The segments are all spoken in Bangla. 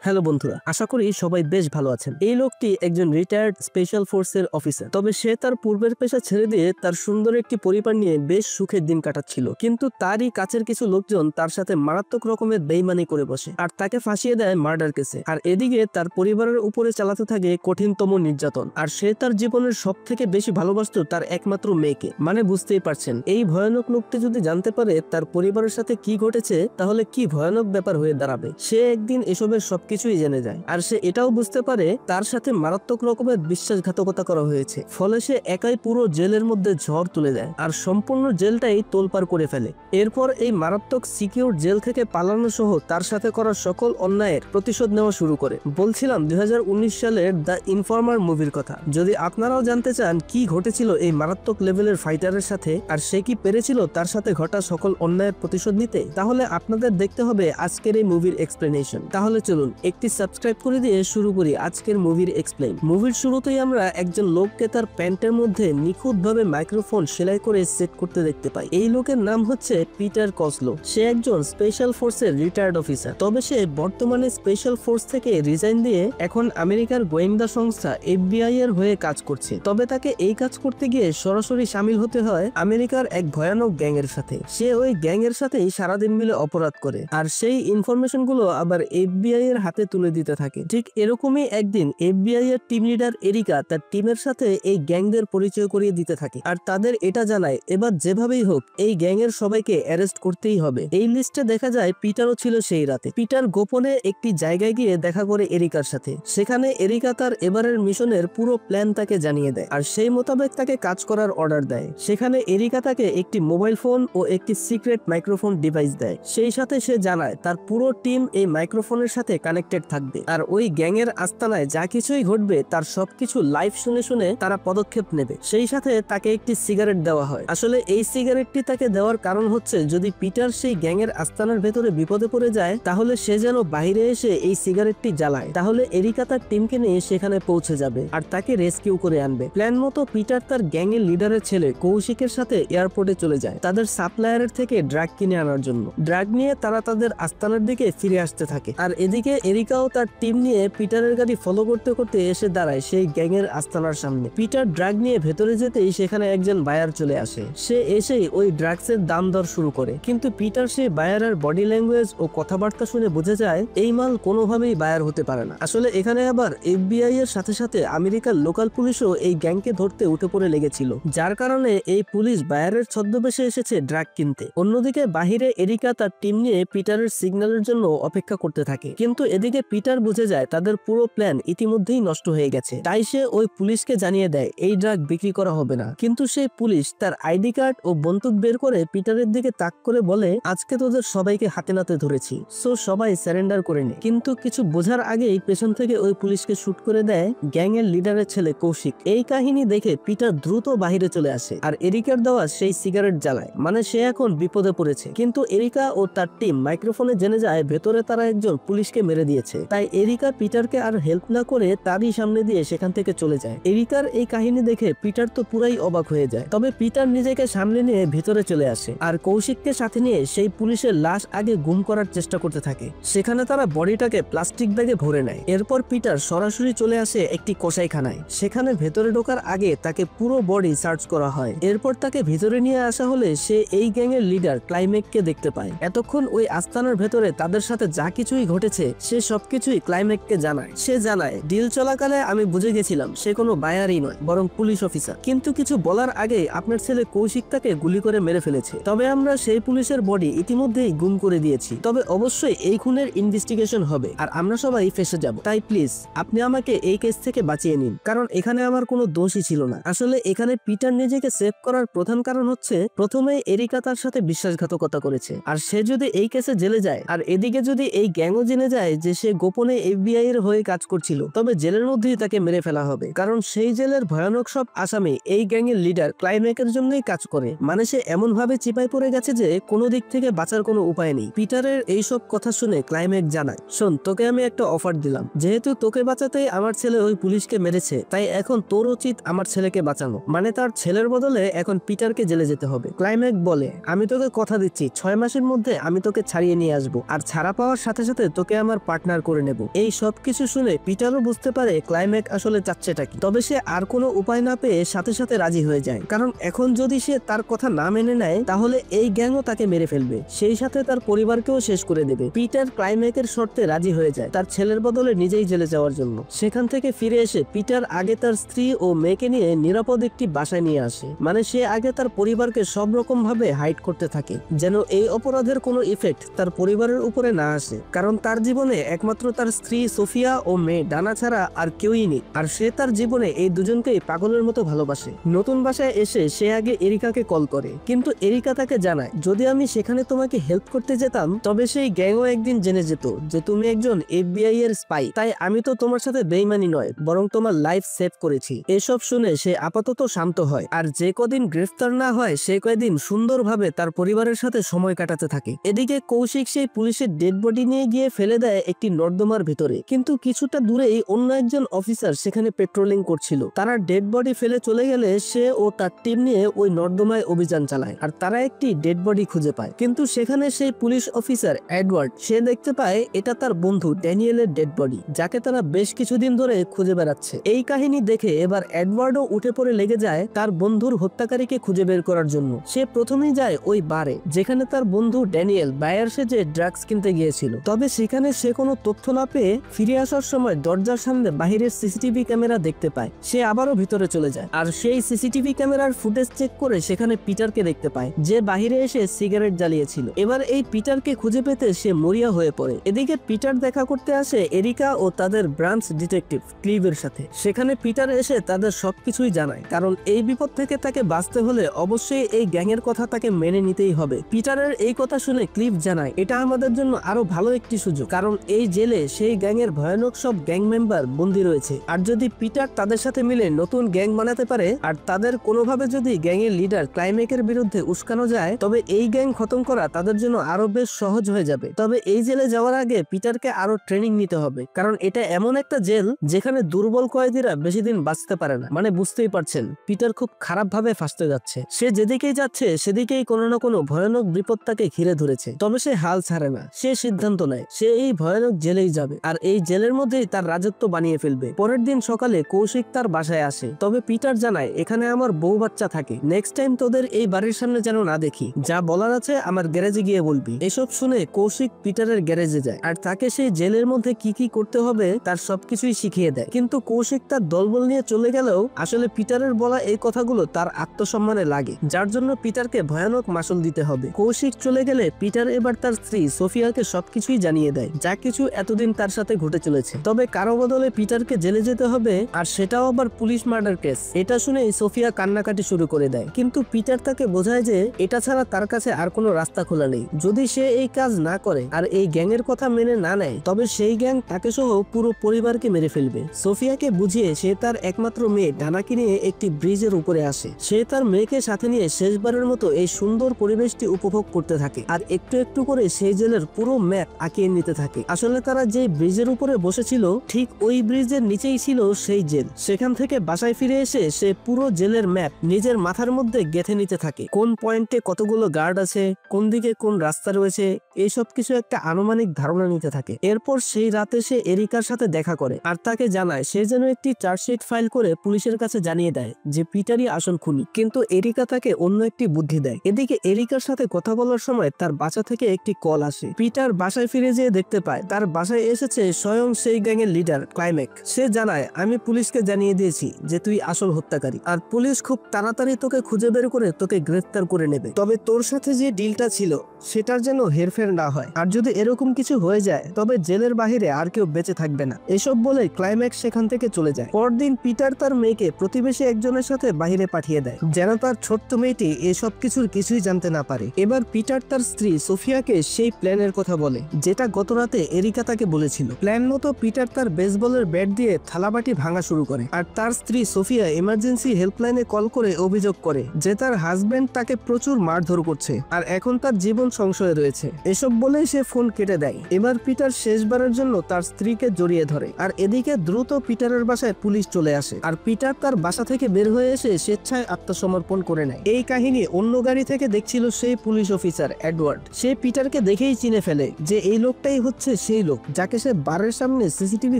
হ্যালো বন্ধুরা, আশা করি সবাই বেশ ভালো আছেন। এই লোকটি একজন রিটায়ার্ড স্পেশাল ফোর্সের অফিসার। তবে সে তার পূর্বের পেশা ছেড়ে দিয়ে তার সুন্দর একটি পরিবার নিয়ে বেশ সুখের দিন কাটাচ্ছিল। কিন্তু তারই কাছের কিছু লোকজন তার সাথে মারাত্মক রকমের বেইমানি করে বসে আর তাকে ফাঁসিয়ে দেয় মার্ডার কেসে। আর এদিকে তার পরিবারের উপরে চালাতে থাকে কঠিনতম নির্যাতন। আর সে তার জীবনের সব থেকে বেশি ভালোবাসত তার একমাত্র মেয়েকে। মানে বুঝতেই পারছেন, এই ভয়ানক লোকটি যদি জানতে পারে তার পরিবারের সাথে কি ঘটেছে, তাহলে কি ভয়ানক ব্যাপার হয়ে দাঁড়াবে। সে একদিন এসবের সবকিছুই জেনে যায়। আর সে এটাও বুঝতে পারে তার সাথে মারাত্মক রকমের বিশ্বাসঘাতকতা করা হয়েছে। ফলে সে একাই পুরো জেলের মধ্যে ঝড় তুলে দেয় আর সম্পূর্ণ জেলটাই তোলপাড় করে ফেলে। এরপর এই মারাত্মক সিকিউর জেল থেকে পালানো সহ তার সাথে করা সকল অন্যায়ের প্রতিশোধ নেওয়া শুরু করে। বলছিলাম 2019 সালের দ্য ইনফর্মার মুভির কথা। যদি আপনারাও জানতে চান কি ঘটেছিল এই মারাত্মক লেভেলের ফাইটারের সাথে আর সে কি পেরেছিল তার সাথে ঘটা সকল অন্যায়ের প্রতিশোধ নিতে, তাহলে আপনাদের দেখতে হবে আজকের এই মুভির এক্সপ্লেনেশন। তাহলে চলুন একটি সাবস্ক্রাইব করে দিয়ে শুরু করি আজকের মুভির এক্সপ্লেইন। মুভির শুরুতেই আমরা একজন লোককে তার প্যান্টের মধ্যে নিখুঁতভাবে মাইক্রোফোন সেলাই করে সেট করতে দেখতে পাই। এই লোকের নাম হচ্ছে পিটার কসলো। সে একজন স্পেশাল ফোর্সের রিটায়ার্ড অফিসার। তবে সে বর্তমানে স্পেশাল ফোর্স থেকে রিজাইন দিয়ে এখন আমেরিকার গোয়েন্দা সংস্থা FBI এর হয়ে কাজ করছে। তবে তাকে এই কাজ করতে গিয়ে সরাসরি সামিল হতে হয় আমেরিকার এক ভয়ানক গ্যাং এর সাথে। সে ওই গ্যাং এর সাথেই সারাদিন মিলে অপরাধ করে আর সেই ইনফরমেশন গুলো আবার FBI এর হাতে তুলে দিতে থাকে। ঠিক এরকমই একদিন FBI এর টিম লিডার এরিকা তার টিমের সাথে এই গ্যাংদের পরিচয় করিয়ে দিতে থাকে আর তাদের এটা জানায় এবার যেভাবেই হোক এই গ্যাং এর সবাইকে অ্যারেস্ট করতেই হবে। এই লিস্টে দেখা যায় পিটারও ছিল সেই রাতে। পিটার গোপনে একটি জায়গায় গিয়ে দেখা করে এরিকার সাথে। সেখানে এরিকা তার এবারের মিশনের পুরো প্ল্যান তাকে জানিয়ে দেয় আর সেই মোতাবেক তাকে কাজ করার অর্ডার দেয়। সেখানে এরিকা তাকে একটি মোবাইল ফোন ও একটি সিক্রেট মাইক্রোফোন ডিভাইস দেয়। সেই সাথে সে জানায় তার পুরো টিম এই মাইক্রোফোনের সাথে কানেক্টেড থাকবে আর ওই গ্যাং এর আস্তানায় যা কিছুই ঘটবে তার সবকিছু লাইভ শুনে শুনে তারা পদক্ষেপ নেবে। সেই সাথে তাকে একটি সিগারেট দেওয়া হয়। আসলে এই সিগারেটটি তাকে দেওয়ার কারণ হচ্ছে যদি পিটার সেই গ্যাং এর আস্তানার ভেতরে বিপদে পড়ে যায় তাহলে সে যেন বাইরে এসে এই সিগারেটটি জ্বালায়, তাহলে এরিকা তার টিমকে নিয়ে সেখানে পৌঁছে যাবে আর তাকে রেস্কিউ করে আনবে। প্ল্যান মতো পিটার তার গ্যাং এর লিডারের ছেলে কৌশিকের সাথে এয়ারপোর্টে চলে যায় তাদের সাপ্লায়ারের থেকে ড্রাগ কিনে আনার জন্য। ড্রাগ নিয়ে তারা তাদের আস্তানার দিকে ফিরে আসতে থাকে আর এদিকে এরিকাও তার টিম নিয়ে পিটারের গাড়ি ফলো করতে করতে এসে দাঁড়ায় সেই গ্যাং এর আস্তানার সামনে। পিটার ড্রাগ নিয়ে ভেতরে যেতেই সেখানে একজন বায়ার চলে আসে। সে এসেই ওই ড্রাগসের দাম দর শুরু করে, কিন্তু পিটার সেই বায়ারের বডি ল্যাঙ্গুয়েজ ও কথাবার্তা শুনে বুঝে যায় এই মাল কোনোভাবেই বায়ার হতে পারে না। আসলে এখানে আবার FBI এর সাথে সাথে আমেরিকার লোকাল পুলিশও এই গ্যাংকে ধরতে উঠে পড়ে লেগেছিল, যার কারণে এই পুলিশ বায়ারের ছদ্মবেশে এসেছে ড্রাগ কিনতে। অন্যদিকে বাহিরে এরিকা তার টিম নিয়ে পিটারের সিগন্যালের জন্য অপেক্ষা করতে থাকে, কিন্তু এদিকে পিটার বুঝে যায় তাদের পুরো প্ল্যান ইতিমধ্যেই নষ্ট হয়ে গেছে। তাই সে ওই পুলিশকে জানিয়ে দেয় এই ড্রাগ বিক্রি করা হবে না। কিন্তু সেই পুলিশ তার ID কার্ড ও বন্দুক বের করে পিটারের দিকে তাক করে বলে আজকে তোদের সবাইকে হাতে নাতে ধরেছি, সো সবাই সারেন্ডার করে নে। কিন্তু কিছু বোঝার আগেই পেছন থেকে ওই পুলিশকে শুট করে দেয় গ্যাং এর লিডারের ছেলে কৌশিক। এই কাহিনী দেখে পিটার দ্রুত বাহিরে চলে আসে আর এরিকার দেওয়া সেই সিগারেট জ্বালায়, মানে সে এখন বিপদে পড়েছে। কিন্তু এরিকা ও তার টিম মাইক্রোফোনে জেনে যায় ভেতরে তারা একজন পুলিশকে মেরে দিয়েছে। তাই এরিকা পিটারকে আর হেল্প না করে তারই সামনে দিয়ে সেখান থেকে চলে যায়। এরিকার এই কাহিনী দেখে পিটার তো পুরাই অবাক হয়ে যায়। তবে পিটার নিজেকে সামনে নিয়ে ভিতরে চলে আসে আর কৌশিককে সাথে নিয়ে সেই পুলিশের লাশ আগে গুম করার চেষ্টা করতে থাকে। সেখানে তারা বডিটাকে প্লাস্টিক ব্যাগে ভরে নেয়। এরপর পিটার সরাসরি চলে আসে একটি কসাইখানায়। সেখানে ভেতরে ঢোকার আগে তাকে পুরো বডি সার্চ করা হয়। এরপর তাকে ভিতরে নিয়ে আসা হলে সে এই গ্যাং এর লিডার ক্লাইম্যাককে দেখতে পায়। এতক্ষণ ওই আস্তানার ভেতরে তাদের সাথে যা কিছুই ঘটেছে সে সবকিছুই ক্লাইম্যাককে জানায়। সে জানায় ডিল চলাকালে আমি বুঝে গেছিলাম সে কোনো বায়ারই নয় বরং পুলিশ অফিসার, কিন্তু কিছু বলার আগে আপনার ছেলে কৌশিক তাকে গুলি করে মেরে ফেলেছে। তবে আমরা সেই পুলিশের বডি ইতিমধ্যেই গুম করে দিয়েছি। তবে অবশ্যই এই খুনের ইনভেস্টিগেশন হবে আর আমরা সবাই ফেসে যাব। তাই প্লিজ আপনি আমাকে এই কেস থেকে বাঁচিয়ে নিন, কারণ এখানে আমার কোনো দোষই ছিল না। আসলে এখানে পিটার নিজেকে সেভ করার প্রধান কারণ হচ্ছে প্রথমে এরিকা তার সাথে বিশ্বাসঘাতকতা করেছে আর সে যদি এই কেসে জেলে যায় আর এদিকে যদি এই গ্যাংও জেনে যায় যে সে গোপনে FBI এর হয়ে কাজ করছিল, তবে জেলের মধ্যেই তাকে মেরে ফেলা হবে। কারণ সেই জেলের ভয়ানক সব আসামি এই গ্যাং এর লিডার ক্লাইম্যাকের জন্যই কাজ করে। মানে সে এমন ভাবে চিপায় পড়ে গেছে যে কোনো দিক থেকে বাঁচার কোনো উপায় নেই। পিটারের এইসব কথা শুনে ক্লাইম্যাক জানায় শোন, তোকে আমি একটা অফার দিলাম, যেহেতু তোকে বাঁচাতেই আমার ছেলে ওই পুলিশকে মেরেছে তাই এখন তোর উচিত আমার ছেলেকে বাঁচানো। মানে তার ছেলের বদলে এখন পিটারকে জেলে যেতে হবে। ক্লাইম্যাক বলে আমি তোকে কথা দিচ্ছি 6 মাসের মধ্যে আমি তোকে ছাড়িয়ে নিয়ে আসবো আর ছাড়া পাওয়ার সাথে সাথে তোকে আমার পার্টনার করে নেব। এই সবকিছু শুনে পিটারও বুঝতে পারে ক্লাইম্যাক্স আসলে চাচ্ছেটা কি। তবে সে আর কোনো উপায় না পেয়ে সাথে সাথে রাজি হয়ে যায়, কারণ এখন যদি সে তার কথা না মেনে নেয় তাহলে এই গ্যাংও তাকে মেরে ফেলবে, সেই সাথে তার পরিবারকেও শেষ করে দেবে। পিটার ক্লাইম্যাক্সের শর্তে রাজি হয়ে যায় তার ছেলের বদলে নিজেই জেলে যাওয়ার জন্য। সেখান থেকে ফিরে এসে পিটার আগে তার স্ত্রী ও মেয়েকে নিয়ে নিরাপদ একটি বাসায় নিয়ে আসে। মানে সে আগে তার পরিবারকে সব রকম ভাবে হাইড করতে থাকে, যেন এই অপরাধের কোনো ইফেক্ট তার পরিবারের উপরে না আসে, কারণ তার জীবনে একমাত্র তার স্ত্রী সোফিয়া ও মেয়ে ডানা ছাড়া আর কেউই নেই, আর সে তার জীবনে এই দুজনকেই পাগলের মতো ভালোবাসে। নতুন বাসায় এসে সে আগে এরিকাকে কল করে, কিন্তু এরিকা তাকে জানায় যদি আমি সেখানে তোমাকে হেল্প করতে যেতাম তবে সেই গ্যাংও একদিন জেনে যেত যে তুমি একজন FBI এর স্পাই, তাই আমি তো তোমার সাথে বেইমানি নয় বরং তোমার লাইফ সেভ করেছি। এসব শুনে সে আপাতত শান্ত হয়, আর যে কদিন গ্রেফতার না হয় সে কয়েকদিন সুন্দরভাবে তার পরিবারের সাথে সময় কাটাতে থাকে। এদিকে কৌশিক সেই পুলিশের ডেড বডি নিয়ে গিয়ে ফেলে দেয় একটি নর্দমার ভিতরে, কিন্তু কিছুটা দূরেই অন্য একজন অফিসার সেখানে পেট্রোলিং করছিল। তারা ডেড বডি ফেলে চলে গেলে সে ও তার টিম নিয়ে ওই নর্দমায় অভিযান চালায়, আর তারা একটি ডেড বডি খুঁজে পায়। কিন্তু সেখানে সেই পুলিশ অফিসার এডওয়ার্ড সে দেখতে পায় এটা তার বন্ধু ড্যানিয়েলের ডেড বডি, যাকে তারা বেশ কিছুদিন ধরে খুঁজে বেড়াচ্ছে। এই কাহিনী দেখে এবার এডওয়ার্ডও উঠে পড়ে লেগে যায় তার বন্ধুর হত্যাকারীকে খুঁজে বের করার জন্য। সে প্রথমেই যায় ওই বারে যেখানে তার বন্ধু ড্যানিয়েল বায়ার সেজে ড্রাগস কিনতে গিয়েছিল। তবে সেখানে সে কোনো তথ্য না পেয়ে ফিরে আসার সময় দরজার সামনে বাহিরের সিসিটিভি ক্যামেরা দেখতে পায়। সে আবারও ভিতরে চলে যায়, আর সেই সিসিটিভি ক্যামেরার ফুটেজ চেক করে সেখানে পিটারকে দেখতে পায় যে বাহিরে এসে সিগারেট জ্বালিয়েছিল। এবার এই পিটারকে খুঁজে পেতে সে মরিয়া হয়ে পড়ে। এদিকে পিটার দেখা করতে আসে এরিকা ও তাদের ব্রাঞ্চ ডিটেকটিভ ক্লিভের সাথে। সেখানে পিটার এসে তাদের সবকিছুই জানায়, কারণ এই বিপদ থেকে তাকে বাঁচতে হলে অবশ্যই এই গ্যাংয়ের কথা তাকে মেনে নিতেই হবে। পিটারের এই কথা শুনে ক্লিভ জানায় এটা আমাদের জন্য আরো ভালো একটি সুযোগ, কারণ এই জেলে সেই গ্যাংয়ের ভয়ানক সব গ্যাং মেম্বার বন্দী রয়েছে, আর যদি পিটার তাদের সাথে মিলে নতুন গ্যাং বানাতে পারে আর তাদের কোনোভাবে যদি গ্যাংয়ের লিডার ক্লাইম্যাক্সের বিরুদ্ধে উস্কানো যায় তবে এই গ্যাং খতম করা তাদের জন্য আরো বেশ সহজ হয়ে যাবে। তবে এই জেলে যাওয়ার আগে পিটারকে আরো ট্রেনিং নিতে হবে, কারণ এটা এমন একটা জেল যেখানে দুর্বল কয়েদিরা বেশি দিন বাঁচতে পারে না। মানে বুঝতেই পারছেন পিটার খুব খারাপ ভাবে ফাঁসতে যাচ্ছে। সে যেদিকেই যাচ্ছে সেদিকেই কোনো না কোনো ভয়ানক বিপদ তাকে ঘিরে ধরেছে। তবে সে হাল ছাড়ে না, সে সিদ্ধান্ত নেয় সে এই ভয়ানক জেলেই যাবে, আর এই জেলের মধ্যেই তার রাজত্ব বানিয়ে ফেলবে। পরের দিন সকালে কৌশিক তার বাসায় আসে, তবে পিটার জানায় এখানে আমার বউ বাচ্চা থাকে, নেক্সট টাইম তোদের এই বাড়ির সামনে যেন না দেখি, যা বলার আছে আমার গ্যারেজে গিয়ে বলবি। এসব শুনে কৌশিক পিটারের গ্যারেজে যায় আর তাকে সেই জেলের মধ্যে কি কি করতে হবে তার সবকিছুই শিখিয়ে দেয়। কিন্তু কৌশিক তার দলবল নিয়ে চলে গেলেও আসলে পিটারের বলা এই কথাগুলো তার আত্মসম্মানে লাগে, যার জন্য পিটারকে ভয়ানক মাসুল দিতে হবে। কৌশিক চলে গেলে পিটার এবার তার স্ত্রী সোফিয়াকে সবকিছুই জানিয়ে দেয় যা কিছু এতদিন তার সাথে ঘটে চলেছে। তবে কারো বদলে পিটারকে জেলে যেতে হবে, আর সেটাও আবার পুলিশ মার্ডার কেস। এটা শুনে সোফিয়া কান্নাকাটি শুরু করে দেয়, কিন্তু পিটার তাকে বোঝায় যে এটা ছাড়া তার কাছে আর কোনো রাস্তা খোলা নেই। যদি সে এই কাজ না করে আর এই গ্যাংয়ের কথা মেনে না নেয় তবে সেই গ্যাং তাকে সহ পুরো পরিবারকে মেরে ফেলবে। সোফিয়াকে বুঝিয়ে সে তার একমাত্র মেয়ে ডানাকে নিয়ে একটি ব্রিজের উপরে আসে। সে তার মেয়েকে সাথে নিয়ে শেষবারের মতো এই সুন্দর পরিবেশটি উপভোগ করতে থাকে, আর একটু একটু করে সেই জেলের পুরো ম্যাপ আঁকিয়ে নিতে থাকে। আসলে তারা যে ব্রিজের উপরে বসেছিল ঠিক ওই ব্রিজের নিচেই ছিল সেই জেল। সেখান থেকে বাসায় ফিরে এসে সে পুরো জেলের ম্যাপ নিজের মাথার মধ্যে গেঁথে নিতে থাকে, কোন পয়েন্টে কতগুলো গার্ড আছে, কোন দিকে কোন রাস্তা রয়েছে, এইসব কিছু একটা আনুমানিক ধারণা নিতে থাকে। এরপর সেই রাতে সে এরিকার সাথে দেখা করে আর তাকে জানায় সে যেন একটি চার্জশিট ফাইল করে পুলিশের কাছে জানিয়ে দেয় যে পিটারই আসল খুনি। কিন্তু এরিকা তাকে অন্য একটি বুদ্ধি দেয়। এদিকে এরিকার সাথে কথা বলার সময় তার বাসা থেকে একটি কল আসে। পিটার বাসায় ফিরে যেয়ে দেখতে পায় তার বাসায় এসেছে স্বয়ং সেই গ্যাংয়ের লিডার ক্লাইম্যাক্স। সে জানায় আমি পুলিশকে জানিয়ে দিয়েছি যে তুই আসল হত্যাকারী, আর পুলিশ খুব তাড়াতাড়ি তোকে খুঁজে বের করে তোকে গ্রেফতার করে নেবে। তবে তোর সাথে যে ডিলটা ছিল সেটার যেন হেরফের না হয়, আর যদি এরকম কিছু হয়ে যায় তবে জেলের বাহিরে আর কেউ বেঁচে থাকবে না। এসব বলে ক্লাইম্যাক্স সেখান থেকে চলে যায়। পরদিন পিটার তার মেয়েকে প্রতিবেশী একজনের সাথে বাহিরে পাঠিয়ে দেয় যেন তার ছোট্ট মেয়েটি এসব কিছুই জানতে না পারে। এবার পিটার তার স্ত্রী সোফিয়াকে সেই প্ল্যানের কথা বলে যেটা গত রাতে এরিকা তাকে বলেছিল। প্ল্যান মতো পিটার তার বেসবলের ব্যাট দিয়ে থালাবাটি ভাঙা শুরু করে, আর তার স্ত্রী সোফিয়া ইমার্জেন্সি হেল্পলাইনে কল করে অভিযোগ করে যে তার হাজবেন্ড তাকে প্রচুর মারধর করছে আর এখন তার জীবন সংশয় রয়েছে। এসব বলেই সে ফোন কেটে দেয়। এবার পিটার শেষবারের জন্য তার স্ত্রীকে জড়িয়ে ধরে। আর এদিকে দ্রুত পিটারের বাসায় পুলিশ চলে আসে। আর পিটার তার বাসা থেকে বের হয়ে এসে স্বেচ্ছায় আত্মসমর্পণ করে নেয়। এই কাহিনী অন্য গাড়ি থেকে দেখছিল সেই পুলিশ অফিসার এডওয়ার্ড। সে পিটারকে দেখেই চিনে ফেলে যে এই লোকটাই হচ্ছে সেই লোক যাকে সে বারের সামনে সিসিটিভি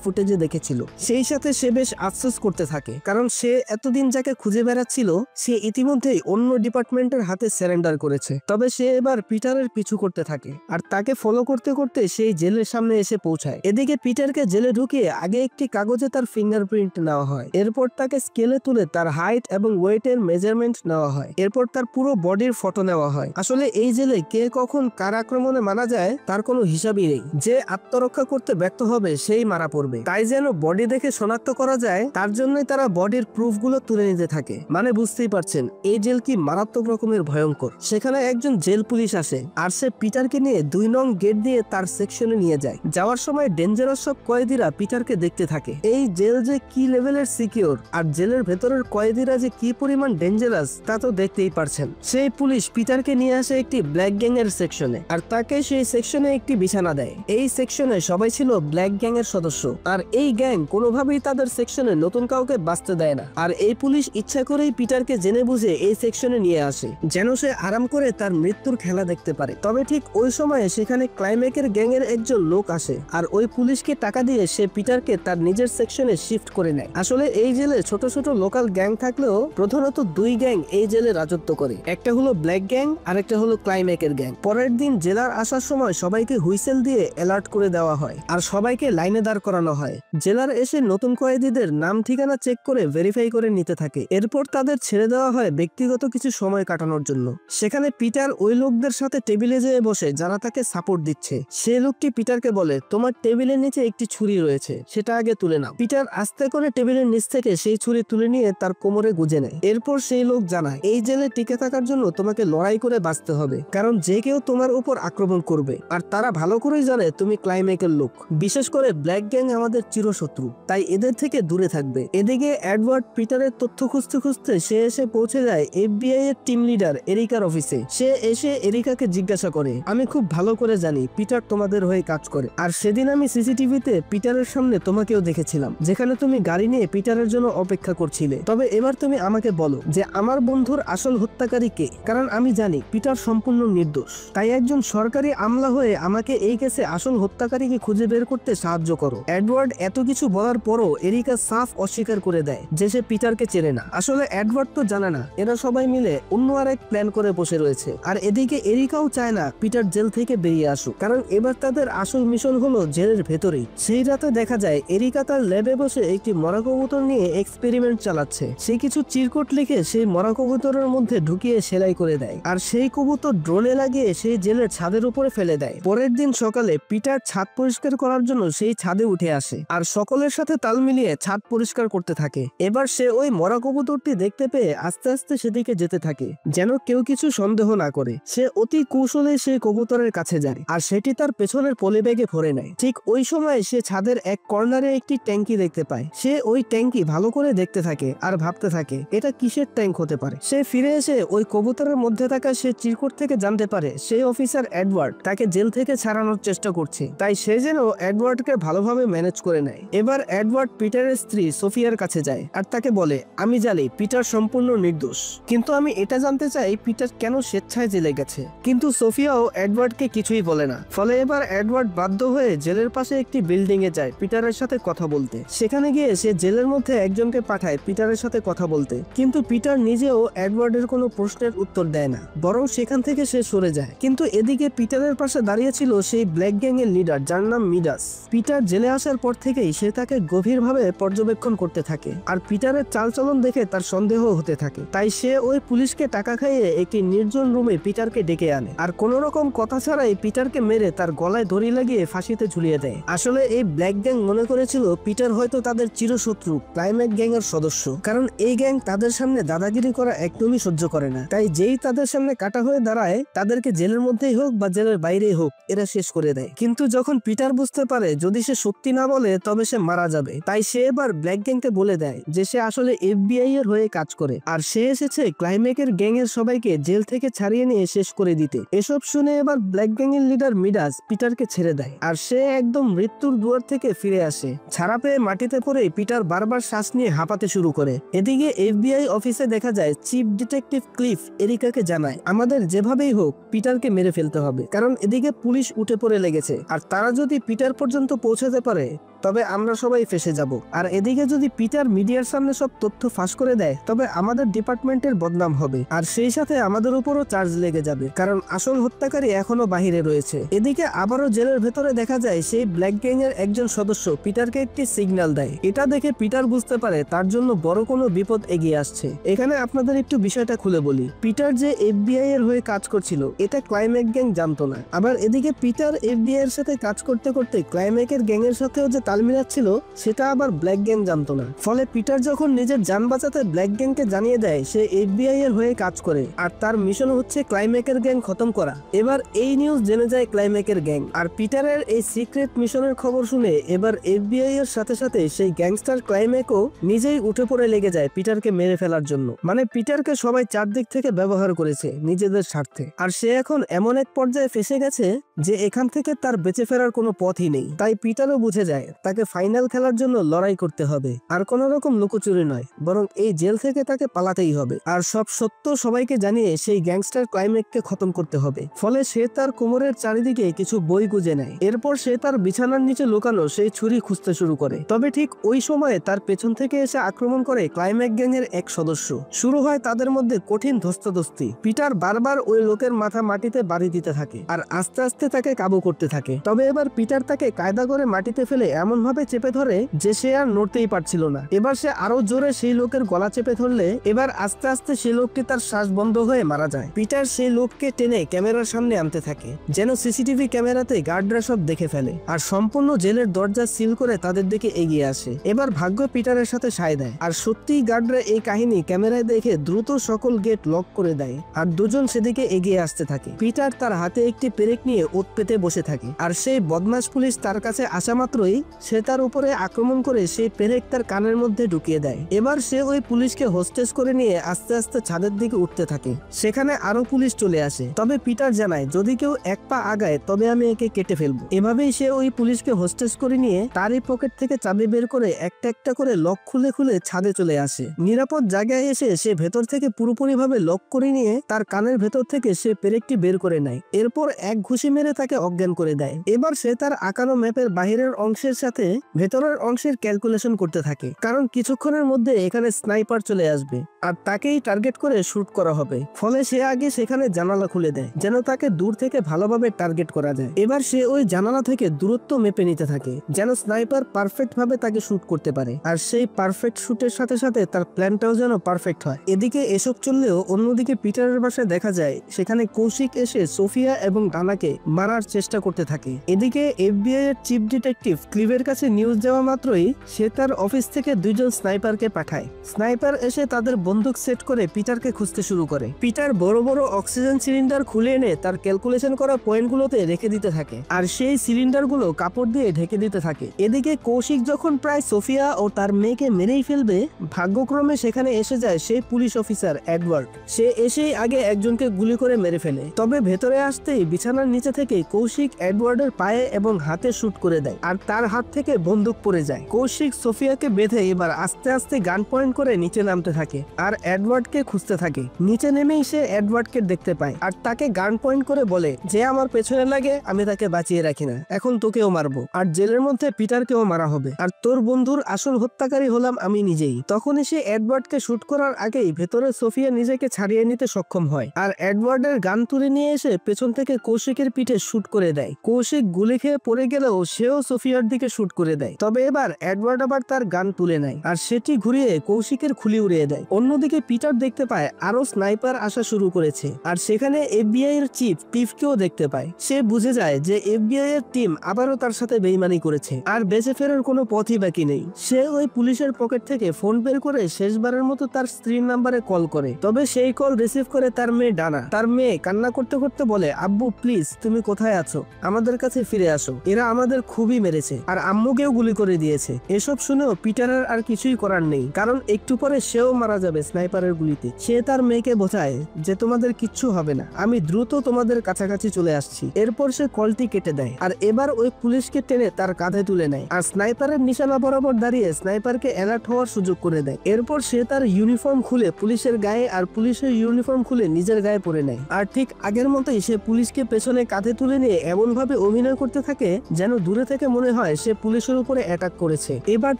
ফুটেজে দেখেছিল। সেই সাথে সে বেশ আফসোস করতে থাকে, কারণ সে এতদিন যাকে খুঁজে বেড়াচ্ছিল সে ইতিমধ্যেই অন্য ডিপার্টমেন্টের হাতে সারেন্ডার করেছে। তবে সে এবার পিটারের পিছু করতে থাকে আর তাকে ফলো করতে করতে সেই জেলের সামনে এসে পৌঁছায়। এদিকে পিটারকে জেলে ঢুকিয়ে আগে একটি কাগজে তার ফিঙ্গারপ্রিন্ট নেওয়া হয়। এরপর তাকে স্কেলে তুলে তার হাইট এবং ওয়েটের মেজারমেন্ট নেওয়া হয়। এরপর তার পুরো বডির ফটো নেওয়া হয়। আসলে এই জেলে কে কখন কার আক্রমণে মারা যায় তার কোনো হিসাবই নেই। যে আত্মরক্ষা করতে ব্যর্থ হবে সেই মারা পড়বে। তাই যেন বডি দেখে শনাক্ত করা যায় তার জন্যই তারা বডির প্রুফগুলো তুলে নিতে থাকে। মানে বুঝতেই পারছেন এই জেল কি মারাত্মক রকমের ভয়ঙ্কর। সেখানে একজন জেল পুলিশ আসে আর সে পিটারকে নিয়ে 2 নং গেট দিয়ে তার সেকশনে নিয়ে যায়। যাওয়ার সময় ডেঞ্জারাস সব কয়েদিরা পিটারকে দেখতে থাকে। এই জেল যে কি লেভেলের সিকিউর আর জেলের ভেতরের কয়েদিরা যে কি পরিমাণ ডেঞ্জারাস তা তো দেখতেই পারছেন। সেই পুলিশ পিটারকে নিয়ে আসে একটি ব্ল্যাক গ্যাং এর সেকশনে আর তাকে সেই সেকশনে একটি বিছানা দেয়। এই সেকশনে সবাই ছিল ব্ল্যাক গ্যাং এর সদস্য আর এই গ্যাং কোনোভাবেই তাদের সেকশনে নতুন কাউকে বাঁচতে দেয় না। আর এই পুলিশ ইচ্ছা করেই পিটারকে জেনে বুঝে এই সেকশনে নিয়ে আসে যেন সে আরাম করে তার মৃত্যুর খেলা দেখতে পারে। তবে ঠিক ওই সময়ে সেখানে ক্লাইম্যাকের গ্যাং এর একজন লোক আসে আর ওই পুলিশকে টাকা দিয়ে সে পিটারকে তার নিজের সেকশনে শিফট করে নেয়। আসলে এই জেলে ছোট ছোট লোকাল গ্যাং থাকলেও প্রধানত 2 গ্যাং এই জেলে রাজত্ব করে। একটা হলো ব্ল্যাক গ্যাং আর একটা হলো ক্লাইম্যাকের গ্যাং। পরের দিন জেলার আসার সময় সবাইকে হুইসেল দিয়ে অ্যালার্ট করে দেওয়া হয় আর সবাইকে লাইনে দাঁড় করানো হয়। জেলার এসে নতুন কয়েদিদের নাম ঠিকানা চেক করে ভেরিফাই করে নিতে থাকে। এরপর তাদের ছেড়ে দেওয়া হয় ব্যক্তিগত কিছু সময় কাটানোর জন্য। সেখানে পিটার ওই লোকদের সাথে টেবিলে যেয়ে বসে যারা তাকে সাপোর্ট দিচ্ছে। সে লোকটি পিটারকে বলে, তোমার টেবিলের নিচে একটি ছুরি রয়েছে, সেটা আগে তুলে নাও। পিটার আস্তে করে টেবিলের নিচ থেকে সেই ছুরি তুলে নিয়ে তার কোমরে গুজে নেয়। এরপর সেই লোক জানায়, এই জেলে টিকে থাকার জন্য তোমাকে লড়াই করে বাঁচতে হবে, কারণ যে কেউ তোমার উপর আক্রমণ করবে। আর তারা ভালো করেই জানে তুমি ক্লাইম্যাকের লোক। বিশেষ করে ব্ল্যাক গ্যাং আমাদের চিরশত্রু, তাই এদের থেকে দূরে থাকবে। এদিকে এডওয়ার্ড পিটারের তথ্য খুঁজতে খুঁজতে সে এসে পৌঁছে যায় FBI এর টিম লিডার এরিকার অফিসে। সে এসে এরিকাকে জিজ্ঞাসা করে, আমি খুব ভালো করে জানি পিটার তোমাদের হয়ে কাজ করে, আর সেদিন আমি সিসিটিভিতে পিটারের সামনে তোমাকেও দেখেছিলাম যেখানে তুমি গাড়ি নিয়ে পিটারের জন্য অপেক্ষা করছিলে। তবে এবার তুমি আমাকে বলো যে আমার বন্ধুর আসল হত্যাকারী কে, কারণ আমি জানি পিটার সম্পূর্ণ নির্দোষ। তাই একজন সরকারি আমলা হয়ে আমাকে এই কেসে আসল হত্যাকারীকে খুঁজে বের করতে সাহায্য করো। এডওয়ার্ড এত কিছু বলার পরও এরিকা সাফ অস্বীকার করে দেয় যে সে পিটারকে চেনে না। আসলে এডওয়ার্ড তো জানে না এরা সবাই মিলে অন্য আরেক প্ল্যান করে বসে রয়েছে। আর এদিকে এরিকাও চায় না পিটার জেল থেকে বেরিয়ে আসুক, কারণ এবার তাদের আসল মিশন হলো জেলের ভেতরেই। সেই রাতে দেখা যায় এরিকা তার ল্যাবে বসে একটি মরা কবুতর নিয়ে এক্সপেরিমেন্ট চালাচ্ছে। সে কিছু চিরকুট লিখে সেই মরা কবুতরের মধ্যে ঢুকিয়ে সেলাই করে দেয় আর সেই কবুতর ড্রোনে লাগিয়ে সেই জেলের ছাদের উপরে ফেলে দেয়। পরের দিন সকালে পিটার ছাদ পরিষ্কার করার জন্য সেই ছাদে উঠে আসে আর সকলের সাথে তাল মিলিয়ে ছাদ পরিষ্কার করতে থাকে। এবার সে ওই মরা কবুতরটি দেখতে পেয়ে আস্তে আস্তে সেদিকে যেতে থাকে যেন কেউ কিছু সন্দেহ না করে। সে অতি কৌশলে সেই কবুতরের কাছে যায় আর সেটি তার পেছনের পলিব্যাগে ভরে নেয়। ঠিক ওই সময় সে ছাদের এক কর্নারে একটি ট্যাঙ্কি দেখতে পায়। সে ওই ট্যাঙ্কি ভালো করে দেখতে থাকে আর ভাবতে থাকে এটা কিসের ট্যাঙ্ক হতে পারে। সে ফিরে এসে ওই কবুতরের মধ্যে থাকা সে চিরকুট থেকে জানতে পারে সেই অফিসার এডওয়ার্ড তাকে জেল থেকে ছাড়ানোর চেষ্টা করছে। তাই সে যেন এডওয়ার্ডকে ভালোভাবে ম্যানেজ করে নেয়। এবার এডওয়ার্ড পিটারের স্ত্রী সোফিয়ার কাছে যায় আর তাকে বলে, আমি জানি পিটার সম্পূর্ণ নির্দোষ, কিন্তু আমি এটা জানতে চাই পিটার কেন স্বেচ্ছায় জেলে গেছে। কিন্তু সোফিয়াও এডওয়ার্ডকে কিছুই বলে না। ফলে এবার এডওয়ার্ড বাধ্য হয়ে জেলের পাশে একটি বিল্ডিং এ যায় পিটারের সাথে কথা বলতে। সেখানে গিয়ে সে জেলের মধ্যে একজনকে পাঠায় পিটারের সাথে কথা বলতে, কিন্তু পিটার নিজেও এডওয়ার্ডের কোনো প্রশ্নের উত্তর দেয় না, বরং সেখান থেকে সে সরে যায়। কিন্তু এদিকে পিটারের পাশে দাঁড়িয়ে ছিল সেই ব্ল্যাক গ্যাং এর লিডার যার নাম মিডাস। পিটার জেলে আসার পর থেকেই সে তাকে গভীরভাবে পর্যবেক্ষণ করতে থাকে আর পিটারের চালচলন দেখে তার সন্দেহ হতে থাকে। তাই সে ওই পুলিশকে টাকা খাইয়ে একটি নির্জন রুমে পিটারকে ডেকে আনে আর কোন রকম কথা ছাড়াই পিটারকে মেরে তার গলায় দড়ি লাগিয়ে ফাঁসিতে ঝুলিয়ে দেয়। আসলে এই ব্ল্যাক গ্যাং মনে করেছিল পিটার হয়তো তাদের চিরশত্রু ক্লাইম্যাক গ্যাং এর সদস্য, কারণ এই গ্যাং তাদের সামনে দাদাগিরি করা একদমই সহ্য করে না। তাই যেই তাদের সামনে কাটা হয়ে দাঁড়ায় তাদেরকে জেলের মধ্যেই হোক বা জেলের বাইরেই হোক এরা শেষ করে দেয়। কিন্তু যখন পিটার বুঝতে পারে যদি সে সত্যি না বলে তবে সে মারা যাবে, তাই সে এবার ব্ল্যাক গ্যাংকে বলে দেয় যে সে আসলে FBI এর হয়ে কাজ করে আর সে এসেছে ক্লাইম্যাকের গ্যাং এর সবাইকে জেল থেকে ছাড়িয়ে নিয়ে শেষ করে দিতে। দিতে। এসব শুনে এবার ব্ল্যাক গ্যাং এর লিডার মিডাস পিটারকে ছেড়ে দেয় আর সে একদম মৃত্যুর দুয়ার থেকে ফিরে আসে। ছাড়া পেয়ে মাটিতে পড়ে পিটার বারবার শ্বাস নিয়ে হাঁপাতে শুরু করে। এদিকে FBI অফিসে দেখা যায় চিফ ডিটেকটিভ ক্লিফ এরিকাকে জানায় আমাদের যেভাবেই হোক পিটারকে মেরে ফেলতে হবে, কারণ এদিকে পুলিশ উঠে পড়ে লেগেছে আর তারা যদি পিটার পর্যন্ত পৌঁছাতে পারে তবে আমরা সবাই ফেসে যাব। আর এদিকে যদি পিটার মিডিয়ার সামনে সব তথ্য ফাঁস করে দেয় তবে আমাদের ডিপার্টমেন্টের বদনাম হবে আর সেই সাথে আমাদের উপরও চার্জ লেগে যাবে, কারণ আসল হত্যাকারী এখনো বাহিরে রয়েছে। এদিকে আবারও জেলের ভেতরে দেখা যায় সেই ব্ল্যাক গ্যাং এর একজন সদস্য পিটারকে একটি সিগন্যাল দেয়। এটা দেখে পিটার বুঝতে পারে তার জন্য বড় কোনো বিপদ এগিয়ে আসছে। এখানে আপনাদের একটু বিষয়টা খুলে বলি, পিটার যে FBI এর হয়ে কাজ করছিল এটা ক্লাইম্যাক গ্যাং জানতো না। আবার এদিকে পিটার FBI এর সাথে কাজ করতে করতে ক্লাইম্যাকের গ্যাং এর সাথেও যে তাল মিলাচ্ছিল সেটা আবার ব্ল্যাক গ্যাং জানতো না। ফলে পিটার যখন নিজের জান বাঁচাতে ব্ল্যাক গ্যাংকে জানিয়ে দেয় সে FBI এর হয়ে কাজ করে আর তার মিশন হচ্ছে ক্লাইম্যাকের গ্যাং খতম করা। এবার এই নিউজ জেনে যায় ক্লাইম্যাকের গ্যাং আর পিটারের এই সিক্রেট মিশনের খবর শুনে এবার FBI এর সাথে সাথে সেই গ্যাংস্টার ক্লাইম্যাকও নিজেই উঠে পড়ে লেগে যায় পিটারকে মেরে ফেলার জন্য। মানে পিটারকে সবাই চারদিক থেকে ব্যবহার করেছে নিজেদের স্বার্থে আর সে এখন এমন এক পর্যায়ে ফেসে গেছে যে এখান থেকে তার বেঁচে ফেরার কোনো পথই নেই। তাই পিটারও বুঝে যায় তাকে ফাইনাল খেলার জন্য লড়াই করতে হবে আর কোন রকম লুকোচুরি নয়, বরং এই জেল থেকে তাকে পালাতেই হবে আর সব সত্য সবাইকে জানিয়ে সেই গ্যাংস্টার ক্লাইম্যাককে খতম করতে হবে। ফলে সে তার কোমরের চারিদিকে কিছু বই গুজে নেয়। এরপর সে তার বিছানার নিচে লুকানো সেই ছুরি খুঁজতে শুরু করে। তবে ঠিক ওই সময়ে তার পেছন থেকে এসে আক্রমণ করে ক্লাইম্যাক গ্যাং এর এক সদস্য। শুরু হয় তাদের মধ্যে কঠিন ধস্তাধস্তি। পিটার বারবার ওই লোকের মাথা মাটিতে বাড়ি দিতে থাকে আর আস্তে আস্তে তাকে কাবু করতে থাকে। তবে এবার পিটার তাকে কায়দা করে মাটিতে ফেলে এমন ভাবে চেপে ধরে যে সে আর নড়তেই পারছিল না। এবার সে আরো জোরে সেই লোকের গলা চেপে ধরলে এবার আস্তে আস্তে সেই লোকটি তার শ্বাস বন্ধ হয়ে মারা যায়। পিটার সেই লোককে টেনে ক্যামেরার সামনে আনতে থাকে যেন সিসিটিভি ক্যামেরাতে গার্ডরা সব দেখে ফেলে আর সম্পূর্ণ জেলের দরজা সিল করে তাদের দিকে এগিয়ে আসে। এবার ভাগ্য পিটারের সাথে সায় দেয় আর সত্যিই গার্ডরা এই কাহিনী ক্যামেরায় দেখে দ্রুত সকল গেট লক করে দেয় আর দুজন সেদিকে এগিয়ে আসতে থাকে। পিটার তার হাতে একটি পেরেক নিয়ে ওত পেতে বসে থাকে আর সেই বদমাশ পুলিশ তার কাছে আসা মাত্রই সে তার উপরে আক্রমণ করে সেই পেরেক তার কানের মধ্যে ঢুকিয়ে দেয়। এবার সে ওই পুলিশকে হোস্টেস করে নিয়ে আস্তে আস্তে ছাদের দিকে উঠতে থাকে। সেখানে আরো পুলিশ চলে আসে। তবে পিটার জানায় যদি কেউ এক পা আগায় তবে আমি একে কেটে ফেলবো। এভাবেই সে ওই পুলিশকে হোস্টেস করে নিয়ে তারই পকেট থেকে চাবি বের করে একটা একটা করে লক খুলে খুলে ছাদে চলে আসে। নিরাপদ জায়গায় এসে সে ভেতর থেকে পুরোপুরি ভাবে লক করে নিয়ে তার কানের ভেতর থেকে সে পেরেকটি বের করে নেয়। এরপর এক ঘুষি মেরে তাকে অজ্ঞান করে দেয়। এবার সে তার আঁকানো ম্যাপের বাহিরের অংশের সাথে ভেতরের অংশের ক্যালকুলেশন করতে থাকে, কারণ কিছুক্ষণের মধ্যে এখানে স্নাইপার চলে আসবে আর তাকেই টার্গেট করে শুট করা হবে। ফলে সে আগে সেখানে জানালা খুলে দেয় যেন তাকে দূর থেকে ভালোভাবে টার্গেট করা যায়। এবার সে ওই জানালা থেকে দূরত্ব মেপে নিতে থাকে যেন স্নাইপার পারফেক্ট ভাবে তাকে শুট করতে পারে আর সেই পারফেক্ট শুটের সাথে সাথে তার প্ল্যানটাও যেন পারফেক্ট হয়। এদিকে এসব চললেও অন্যদিকে পিটারের বাসায় দেখা যায় সেখানে কৌশিক এসে সোফিয়া এবং ডানাকে মারার চেষ্টা করতে থাকে। এদিকে FBI এর চিফ ডিটেকটিভ ক্লিভের কাছে নিউজ যাওয়া মাত্রই সে তার অফিস থেকে দুইজন স্নাইপারকে পাঠায়। স্নাইপার এসে তাদের বন্দুক সেট করে পিটারকে খুঁজতে শুরু করে। পিটার বড় বড় অক্সিজেন সিলিন্ডার খুলে এনে তার ক্যালকুলেশন করা পয়েন্টগুলোতে রেখে দিতে থাকে আর সেই সিলিন্ডারগুলো কাপড় দিয়ে ঢেকে দিতে থাকে। এদিকে কৌশিক যখন প্রায় সোফিয়া ও তার মেয়েকে মেরেই ফেলবে ভাগ্যক্রমে সেখানে এসে যায় সেই পুলিশ অফিসার এডওয়ার্ড। সে এসেই আগে একজনকে গুলি করে মেরে ফেলে। তবে ভেতরে আসতেই বিছানার নিচে থেকে কৌশিক এডওয়ার্ডের পায়ে এবং হাতে শুট করে দেয় আর তার হাত থেকে বন্দুক পড়ে যায়। কৌশিক সোফিয়াকে বেঁধে এবার আস্তে আস্তে গান পয়েন্ট করে নিচে নামতে থাকে আর এডওয়ার্ডকে খুঁজতে থাকে। নিচে নেমেই সে এডওয়ার্ডকে দেখতে পায় আর তাকে গান পয়েন্ট করে বলে যে আমার পেছনে লাগে আমি তাকে বাঁচিয়ে রাখি না, এখন তোকেও মারবো আর জেলের মধ্যে পিটারকেও মারা হবে আর তোর বন্ধুর আসল হত্যাকারী হলাম আমি নিজেই। তখন সে এডওয়ার্ডকে শুট করার আগেই ভেতরে সোফিয়া নিজেকে ছাড়িয়ে নিতে সক্ষম হয় আর এডওয়ার্ডের গান তুলে নিয়ে এসে পেছন থেকে কৌশিকের পিঠে শুট করে দেয়। কৌশিক গুলি খেয়ে পড়ে গেলেও সেও সোফিয়ার দিকে শুট করে দেয়। তবে এবার এডওয়ার্ড আবার তার গান তুলে নেয় আর সেটি ঘুরিয়ে কৌশিকের খুলি উড়িয়ে দেয়। অন্যদিকে পিটার দেখতে পায় আরো স্নাইপার আসা শুরু করেছে আর সেখানে FBI এর চিফ ক্লিফকেও দেখতে পায়। সে বুঝে যায় যে FBI এর টিম আবারও তার সাথে বেইমানি করেছে আর বেঁচে ফেরার কোনো পথই বাকি নেই। সে ওই পুলিশের পকেট থেকে ফোন বের করে শেষবারের মতো তার স্ত্রীর নাম্বারে কল করে। তবে সেই কল রিসিভ করে তার মেয়ে ডানা। তার মেয়ে কান্না করতে করতে বলে আব্বু প্লিজ তুমি কোথায় আছো, আমাদের কাছে ফিরে আসো, এরা আমাদের খুবই মেরেছে আর আম্মুকেও গুলি করে দিয়েছে। এসব শুনেও পিটারের আর কিছুই করার নেই, কারণ একটু পরে সেও মারা যাবে স্নাইপারের গুলিতে। সে তার মেয়েকে বোঝায় যে তোমাদের কিচ্ছু হবে না, আমি দ্রুত তোমাদের কাছাকাছি চলে আসছি। এরপর সে কলটি কেটে দেয় আর এবার ওই পুলিশকে টেনে তার কাঁধে তুলে নেয় আর স্নাইপারের নিশানা বরাবর দাঁড়িয়ে স্নাইপারকে অ্যালার্ট হওয়ার সুযোগ করে দেয়। এরপর সে তার ইউনিফর্ম খুলে পুলিশের গায়ে আর পুলিশের ইউনিফর্ম খুলে নিজের গায়ে পরে নেয় আর ঠিক আগের মতোই সে পুলিশকে পেছনে কাঁধে তুলে নিয়ে এমন ভাবে অভিনয় করতে থাকে যেন দূরে থেকে মনে হয় সে পুলিশের উপরে অ্যাটাক করেছে। এবার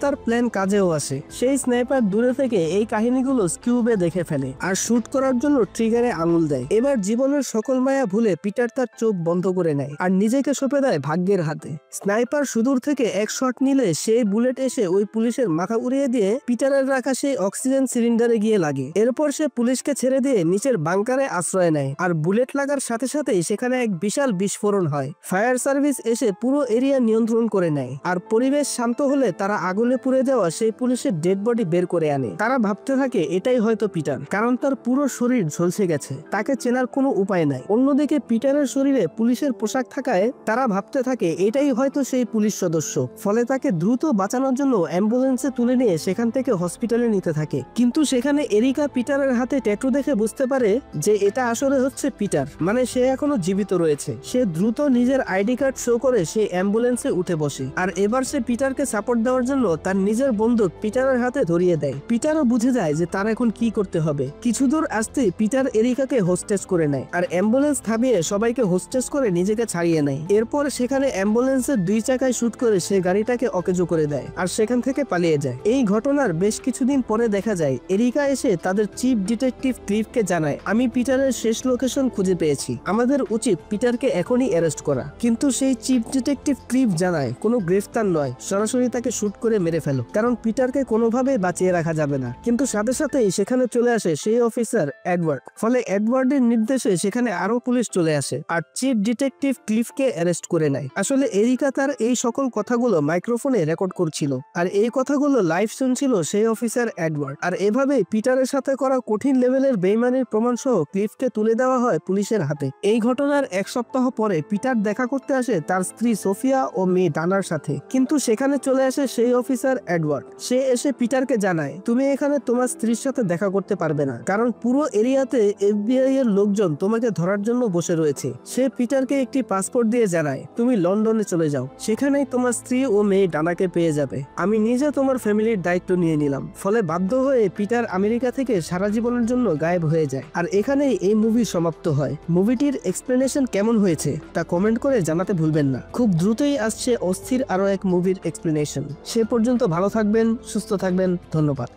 তার প্ল্যান কাজেও আসে। সেই স্নাইপার দূরে থেকে এই কাহিনীগুলো স্কিউবে দেখে ফেলে আর শুট করার জন্য ট্রিগারে আঙুল দেয়। এবার জীবনের সকল মায়া ভুলে পিটার তার চোখ বন্ধ করে নেয় আর নিজেকে সঁপে দেয় ভাগ্যের হাতে। স্নাইপার সুদূর থেকে এক শট নিলে সেই বুলেট এসে ওই পুলিশের মাথা উড়িয়ে দিয়ে পিটারের রাখা সেই অক্সিজেন সিলিন্ডারে গিয়ে লাগে। এরপর সে পুলিশকে ছেড়ে দিয়ে নিচের বাংকারে আশ্রয় নেয় আর বুলেট লাগার সাথে সাথেই সেখানে এক বিশাল বিস্ফোরণ হয়। ফায়ার সার্ভিস এসে পুরো এরিয়া নিয়ন্ত্রণ করে নেয় আর পরিবেশ শান্ত হলে তারা আগুনে পুড়ে যাওয়া সেই পুলিশের ডেড বডি বের করে আনে। তারা ভাবতে থাকে এটাই হয়তো পিটার, কারণ তার পুরো শরীর ঝলসে গেছে, তাকে চেনার কোনো উপায় নাই। অন্যদিকে পিটারের শরীরে পুলিশের পোশাক থাকায় তারা ভাবতে থাকে এটাই হয়তো সেই পুলিশ সদস্য। ফলে তাকে দ্রুত বাঁচানোর জন্য অ্যাম্বুলেন্সে তুলে নিয়ে সেখান থেকে হসপিটালে নিতে থাকে। কিন্তু সেখানে এরিকা পিটারের হাতে ট্যাটু দেখে বুঝতে পারে যে এটা আসলে হচ্ছে পিটার, মানে সে এখনো জীবিত রয়েছে। সে দ্রুত নিজের আইডি কার্ড শো করে সে অ্যাম্বুলেন্সে উঠে বসে আর এবার সে পিটারকে সাপোর্ট দেওয়ার জন্য তার নিজের বন্দুক পিটারের হাতে ধরিয়ে দেয়। পিটারও বুঝে যায় যে তার এখন কি করতে হবে। কিছু দূর আসতেই পিটার এরিকাকে হোস্টেজ করে নেয় আর অ্যাম্বুলেন্স থামিয়ে সবাইকে হোস্টেজ করে নিজেকে ছাড়িয়ে নেয়। এরপর সেখানে অ্যাম্বুলেন্সের 2 চাকায় শুট করে সে গাড়িটাকে অকেজো করে দেয় আর সেখান থেকে পালিয়ে যায়। এই ঘটনার বেশ কিছুদিন পরে দেখা যায় এরিকা এসে তাদের চিফ ডিটেকটিভ ক্লিফকে জানায়, আমি পিটারের শেষ লোকেশন খুঁজে পেয়েছি, আমাদের উচিত পিটারকে এখনই অ্যারেস্ট করা। কিন্তু সেই চিফ ডিটেকটিভ ক্লিফ জানায় কোনো গ্রেফতার নয়, সরাসরি তাকে শুট করে মেরে ফেলো, কারণ পিটারকে কোনোভাবেই বাঁচিয়ে রাখা যাবে না। কিন্তু সাথে সাথেই সেখানে চলে আসে সেই অফিসার এডওয়ার্ড। ফলে এডওয়ার্ডের নির্দেশে সেখানে আরো পুলিশ চলে আসে আর চিফ ডিটেকটিভ ক্লিফকে অ্যারেস্ট করে নেয়। আসলে এরিকা তার এই সকল কথাগুলো মাইক্রোফোনে রেকর্ড করছিল আর এই কথাগুলো লাইভ শুনছিল সেই অফিসার এডওয়ার্ড। আর এভাবেই পিটারের সাথে করা কঠিন লেভেলের বেইমানির প্রমাণ সহ ক্লিফকে তুলে দেওয়া হয় পুলিশের হাতে। এই ঘটনার 1 সপ্তাহ পরে পিটার দেখা করতে আসে তার স্ত্রী সোফিয়া ও মেয়ে ডানার সাথে। কিন্তু সেখানে চলে আসে সেই অফিসার এডওয়ার্ড। সে এসে পিটারকে জানায়, তুমি এখানে তোমার স্ত্রীর সাথে দেখা করতে পারবে না, কারণ পুরো এরিয়াতে FBI এর লোকজন তোমাকে ধরার জন্য বসে রয়েছে। সে পিটারকে একটি পাসপোর্ট দিয়ে জানায়, তুমি লন্ডনে চলে যাও, সেখানেই তোমার স্ত্রী ও মেয়ে ডানাকে পেয়ে যাবে, আমি নিজে তোমার ফ্যামিলির দায়িত্ব নিয়ে নিলাম। ফলে বাধ্য হয়ে পিটার আমেরিকা থেকে সারা জীবনের জন্য গায়েব হয়ে যায়। আর এখানেই এই মুভি সমাপ্ত হয়। মুভিটির এক্সপ্লেনেশন কেমন হয়েছে তা কমেন্ট করে জানাতে ভুলবেন না। খুব দ্রুতই আসছে অস্থির আরো এক মুভির এক্সপ্লেনেশন। সে পর্যন্ত ভালো থাকবেন, সুস্থ থাকবেন, ধন্যবাদ।